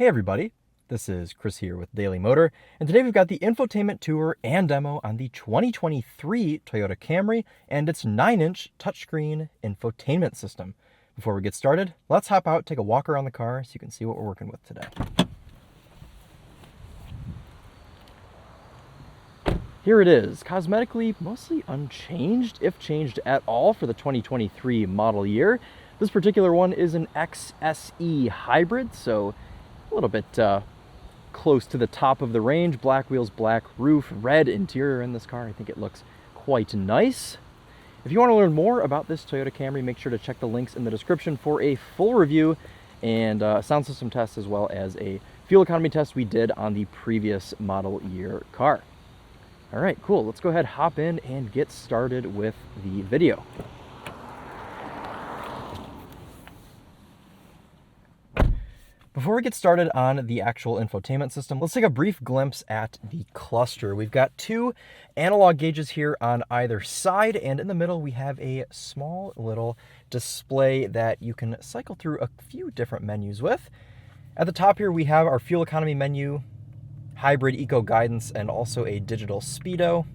Hey everybody, this is Chris here with Daily Motor, and today we've got the infotainment tour and demo on the 2023 Toyota Camry and its 9-inch touchscreen infotainment system. Before we get started, let's hop out, take a walk around the car so you can see what we're working with today. Here it is, cosmetically mostly unchanged, if changed at all, for the 2023 model year. This particular one is an XSE hybrid, so a little bit close to the top of the range. Black wheels, black roof, red interior in this car. I think it looks quite nice. If you want to learn more about this Toyota Camry, make sure to check the links in the description for a full review and sound system test, as well as a fuel economy test we did on the previous model year car. All right, cool. Let's go ahead, hop in, and get started with the video. Before we get started on the actual infotainment system, let's take a brief glimpse at the cluster. We've got two analog gauges here on either side, and in the middle we have a small little display that you can cycle through a few different menus with. At the top here we have our fuel economy menu, hybrid eco guidance, and also a digital speedo.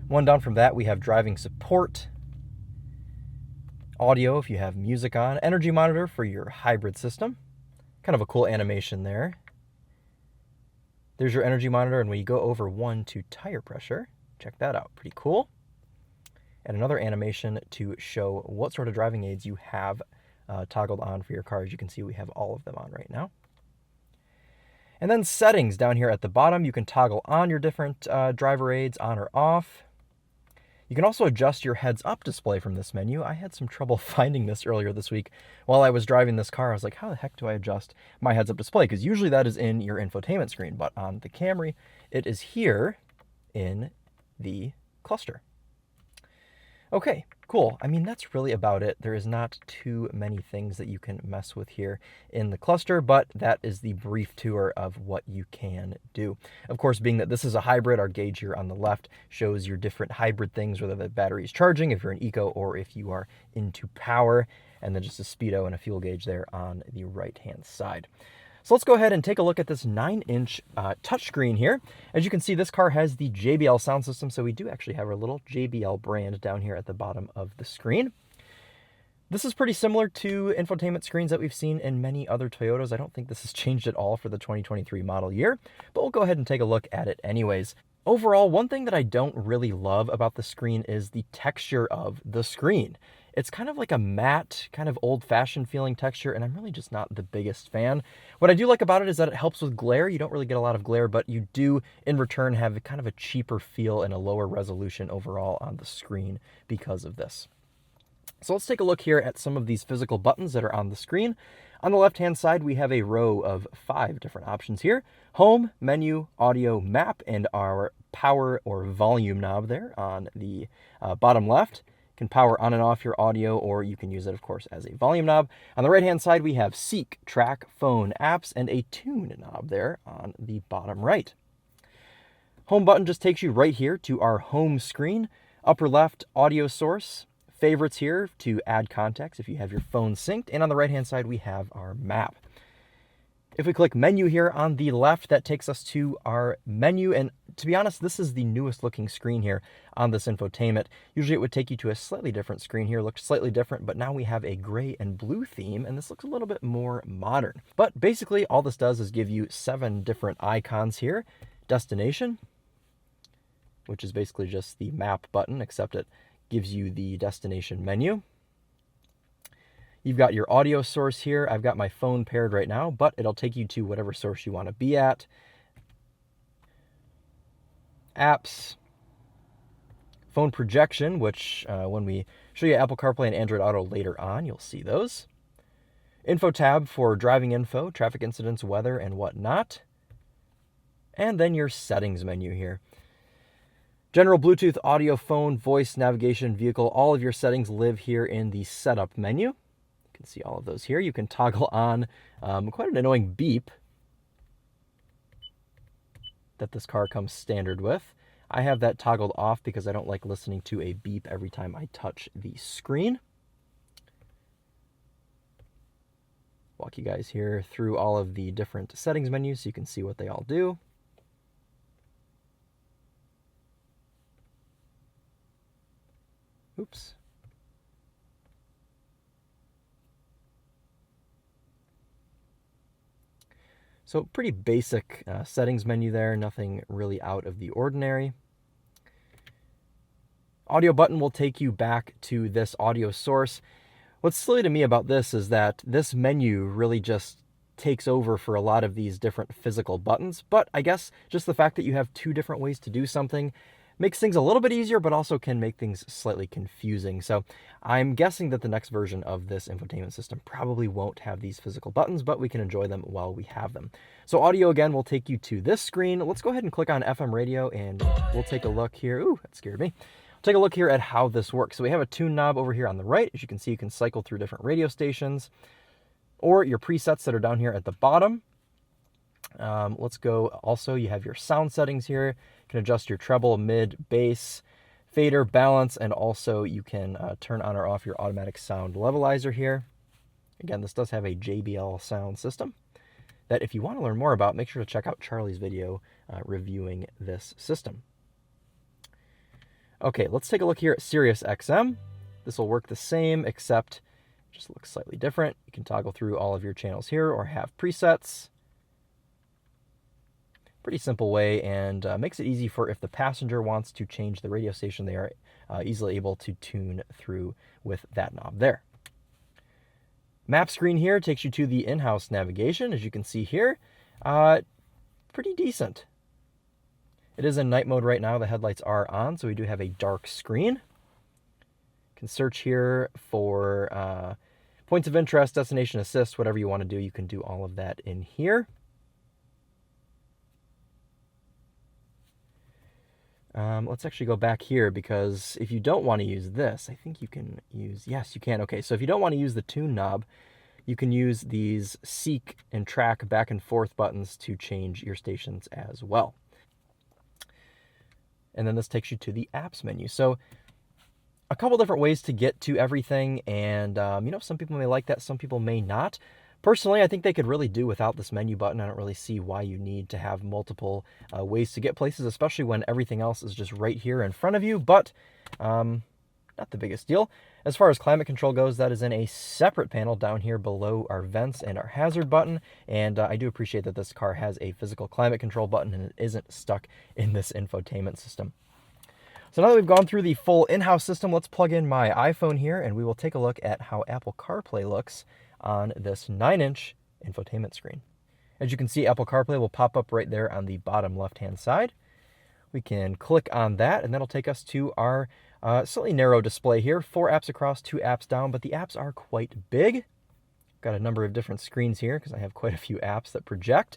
One down from that we have driving support, audio if you have music on, energy monitor for your hybrid system. Kind of a cool animation there. There's your energy monitor, and when you go over 1 to tire pressure, check that out, pretty cool. And another animation to show what sort of driving aids you have toggled on for your car. As you can see, we have all of them on right now. And then settings down here at the bottom, you can toggle on your different driver aids on or off. You can also adjust your heads-up display from this menu. I had some trouble finding this earlier this week. While I was driving this car, I was like, how the heck do I adjust my heads-up display? Because usually that is in your infotainment screen, but on the Camry, it is here in the cluster. Okay, cool. I mean, that's really about it. There is not too many things that you can mess with here in the cluster, but that is the brief tour of what you can do. Of course, being that this is a hybrid, our gauge here on the left shows your different hybrid things, whether the battery is charging, if you're an eco, or if you are into power, and then just a speedo and a fuel gauge there on the right-hand side. So let's go ahead and take a look at this 9-inch touchscreen here. As you can see, this car has the JBL sound system, so we do actually have our little JBL brand down here at the bottom of the screen. This is pretty similar to infotainment screens that we've seen in many other Toyotas. I don't think this has changed at all for the 2023 model year, but we'll go ahead and take a look at it anyways. Overall, one thing that I don't really love about the screen is the texture of the screen. It's kind of like a matte, kind of old-fashioned feeling texture, and I'm really just not the biggest fan. What I do like about it is that it helps with glare. You don't really get a lot of glare, but you do, in return, have kind of a cheaper feel and a lower resolution overall on the screen because of this. So let's take a look here at some of these physical buttons that are on the screen. On the left-hand side, we have a row of 5 different options here: home, menu, audio, map, and our power or volume knob there on the bottom left. You can power on and off your audio, or you can use it, of course, as a volume knob. On the right-hand side, we have seek, track, phone, apps, and a tune knob there on the bottom right. Home button just takes you right here to our home screen. Upper left, audio source. Favorites here to add contacts if you have your phone synced. And on the right-hand side, we have our map. If we click menu here on the left, that takes us to our menu. And to be honest, this is the newest looking screen here on this infotainment. Usually it would take you to a slightly different screen here. It looks slightly different, but now we have a gray and blue theme, and this looks a little bit more modern. But basically all this does is give you 7 different icons here. Destination, which is basically just the map button, except it gives you the destination menu. You've got your audio source here. I've got my phone paired right now, but it'll take you to whatever source you want to be at. Apps, phone projection, which when we show you Apple CarPlay and Android Auto later on, you'll see those. Info tab for driving info, traffic incidents, weather, and whatnot. And then your settings menu here. General Bluetooth, audio, phone, voice, navigation, vehicle, all of your settings live here in the setup menu. You can see all of those here. You can toggle on quite an annoying beep that this car comes standard with. I have that toggled off because I don't like listening to a beep every time I touch the screen. walk you guys here through all of the different settings menus so you can see what they all do. Oops. So pretty basic settings menu there, nothing really out of the ordinary. Audio button will take you back to this audio source. What's silly to me about this is that this menu really just takes over for a lot of these different physical buttons, but I guess just the fact that you have two different ways to do something makes things a little bit easier, but also can make things slightly confusing. So I'm guessing that the next version of this infotainment system probably won't have these physical buttons, but we can enjoy them while we have them. So audio, again, will take you to this screen. Let's go ahead and click on FM radio, and we'll take a look here. Ooh, that scared me. Take a look here at how this works. So we have a tune knob over here on the right. As you can see, you can cycle through different radio stations, or your presets that are down here at the bottom. Let's go. Also, you have your sound settings here. You can adjust your treble, mid, bass, fader, balance, and also you can turn on or off your automatic sound levelizer here. Again, this does have a JBL sound system that if you want to learn more about, make sure to check out Charlie's video reviewing this system. Okay, let's take a look here at Sirius XM. This will work the same, except it just looks slightly different. You can toggle through all of your channels here or have presets. Pretty simple way, and makes it easy for if the passenger wants to change the radio station, they are easily able to tune through with that knob there. Map screen here takes you to the in-house navigation. As you can see here, pretty decent. It is in night mode right now. The headlights are on, so we do have a dark screen. You can search here for points of interest, destination assist, whatever you want to do. You can do all of that in here. Let's actually go back here, because if you don't want to use this, I think you can use, yes, you can. Okay, so if you don't want to use the tune knob, you can use these seek and track back and forth buttons to change your stations as well. And then this takes you to the apps menu. So a couple different ways to get to everything, and you know, some people may like that, some people may not. Personally, I think they could really do without this menu button. I don't really see why you need to have multiple ways to get places, especially when everything else is just right here in front of you, but not the biggest deal. As far as climate control goes, that is in a separate panel down here below our vents and our hazard button, and I do appreciate that this car has a physical climate control button and it isn't stuck in this infotainment system. So now that we've gone through the full in-house system, let's plug in my iPhone here, and we will take a look at how Apple CarPlay looks on this 9-inch infotainment screen. As you can see, Apple CarPlay will pop up right there on the bottom left-hand side. We can click on that, and that'll take us to our slightly narrow display here. 4 apps across, 2 apps down, but the apps are quite big. Got a number of different screens here because I have quite a few apps that project.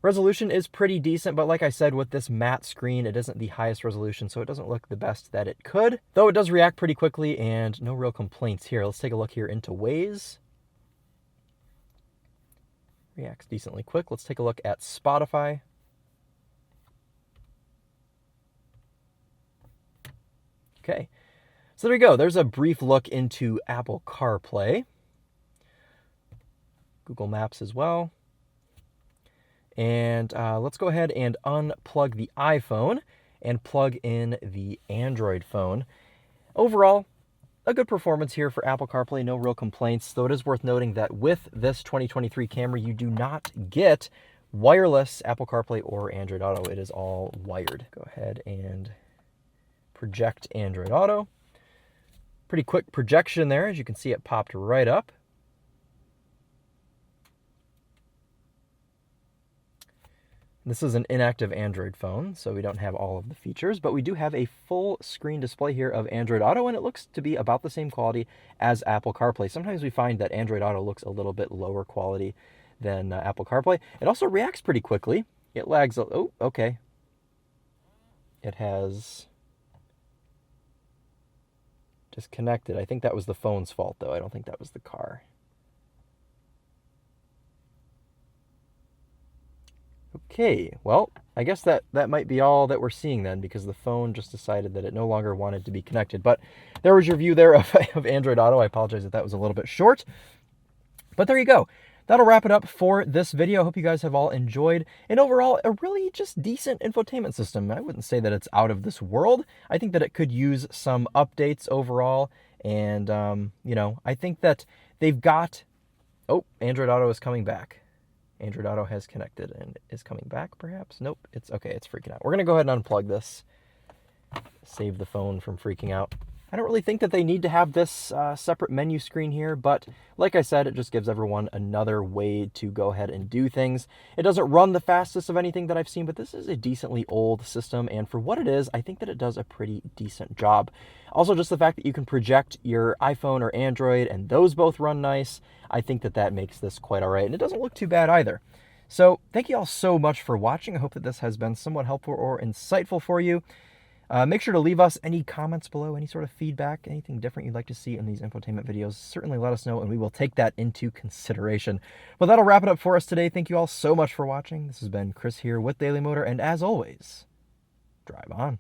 Resolution is pretty decent, but like I said, with this matte screen, it isn't the highest resolution, so it doesn't look the best that it could. Though it does react pretty quickly, and no real complaints here. Let's take a look here into Waze. Reacts decently quick. Let's take a look at Spotify. Okay, so there you go. There's a brief look into Apple CarPlay. Google Maps as well. And let's go ahead and unplug the iPhone and plug in the Android phone. Overall, a good performance here for Apple CarPlay, no real complaints, though it is worth noting that with this 2023 Camry, you do not get wireless Apple CarPlay or Android Auto. It is all wired. Go ahead and project Android Auto. Pretty quick projection there. As you can see, it popped right up. This is an inactive Android phone, so we don't have all of the features, but we do have a full screen display here of Android Auto, and it looks to be about the same quality as Apple CarPlay. Sometimes we find that Android Auto looks a little bit lower quality than Apple CarPlay. It also reacts pretty quickly. It lags, oh, okay. It has disconnected. I think that was the phone's fault, though. I don't think that was the car. Okay, well, I guess that might be all that we're seeing then, because the phone just decided that it no longer wanted to be connected. But there was your view there of Android Auto. I apologize that that was a little bit short. But there you go. that'll wrap it up for this video. I hope you guys have all enjoyed. And overall, a really just decent infotainment system. I wouldn't say that it's out of this world. I think that it could use some updates overall. And, you know, I think that they've got... Oh, Android Auto is coming back. Android Auto has connected and is coming back, perhaps? Nope. It's okay. It's freaking out. We're going to go ahead and unplug this. Save the phone from freaking out. I don't really think that they need to have this separate menu screen here, but like I said, it just gives everyone another way to go ahead and do things. It doesn't run the fastest of anything that I've seen, but this is a decently old system, and for what it is, I think that it does a pretty decent job. Also, just the fact that you can project your iPhone or Android, and those both run nice, I think that that makes this quite all right, and it doesn't look too bad either. So thank you all so much for watching. I hope that this has been somewhat helpful or insightful for you. Make sure to leave us any comments below, any sort of feedback, anything different you'd like to see in these infotainment videos. Certainly let us know, and we will take that into consideration. Well, that'll wrap it up for us today. Thank you all so much for watching. This has been Chris here with Daily Motor, and as always, drive on.